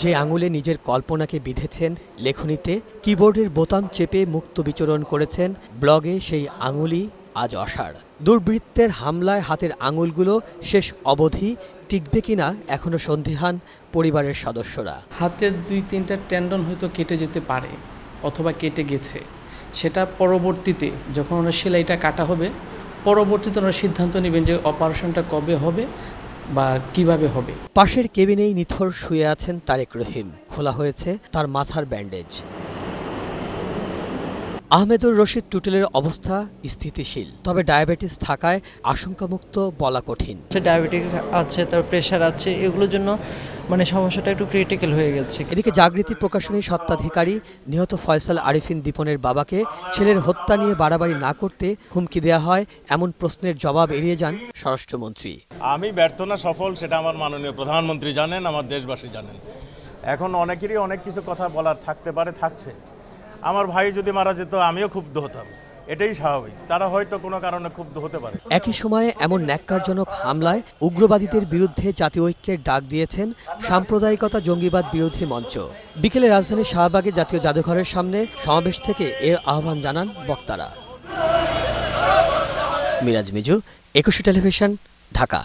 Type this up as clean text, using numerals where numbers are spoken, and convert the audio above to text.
যে আঙুলে নিজের কল্পনাকে বিঁধেছেন লেখনীতে, কিবোর্ডের বোতাম চেপে মুক্ত বিচরণ করেছেন ব্লগে, সেই আঙুলই আজ অসাড়। দুর্বৃত্তের হামলায় হাতের আঙুলগুলো শেষ অবধি টিকবে কিনা এখনো সন্দিহান পরিবারের সদস্যরা। হাতের 2-3টা টেন্ডন হয়তো কেটে যেতে পারে অথবা কেটে গেছে, সেটা পরবর্তীতে যখন ওনার সেলাইটা কাটা হবে পরবর্তীতে ওনারা সিদ্ধান্ত নেবেন যে অপারেশনটা কবে হবে বা কিভাবে হবে। পাশের কেবিনেই নিথর শুয়ে আছেন তারেক রহিম। খোলা হয়েছে তার মাথার ব্যান্ডেজ। আহমেদুর রশিদ টুটুলের অবস্থা স্থিতিশীল, তবে ডায়াবেটিস থাকায় আশঙ্কামুক্ত বলা কঠিন। ডায়াবেটিস আছে, তার প্রেশার আছে, এগুলোর জন্য সমস্যাটা একটু ক্রিটিক্যাল হয়ে গেছে। এদিকে জাগৃতি প্রকাশনী স্বত্বাধিকারী নিহত ফয়সাল আরিফিন দীপনের বাবাকে ছেলের হত্যা নিয়ে বাড়াবাড়ি না করতে হুমকি দেওয়া হয়, এমন প্রশ্নের জবাব এড়িয়ে যান স্বরাষ্ট্রমন্ত্রী। আমি ব্যর্থ না সফল সেটা আমার মাননীয় প্রধানমন্ত্রী জানেন, আমার দেশবাসী জানেন। এখন অনেকেরই অনেক কিছু কথা বলার থাকতে পারে, থাকছে। আমার ভাই যদি মারা যেত আমিও ক্ষুব্ধ হতাম, এটাই স্বাভাবিক। তারা হয়তো কোনো কারণে ক্ষুব্ধ হতে পারে। একই সময়ে এমন ন্যাক্কারজনক হামলায় উগ্রবাদীদের বিরুদ্ধে জাতীয় ঐক্যের ডাক দিয়েছেন সাম্প্রদায়িকতা জঙ্গিবাদ বিরোধী মঞ্চ। বিকেলে রাজধানীর শাহবাগে জাতীয় জাদুঘরের সামনে সমাবেশ থেকে এর আহ্বান জানান বক্তারা। মিরাজ মিজু, 21 টেলিভিশন, ঢাকা।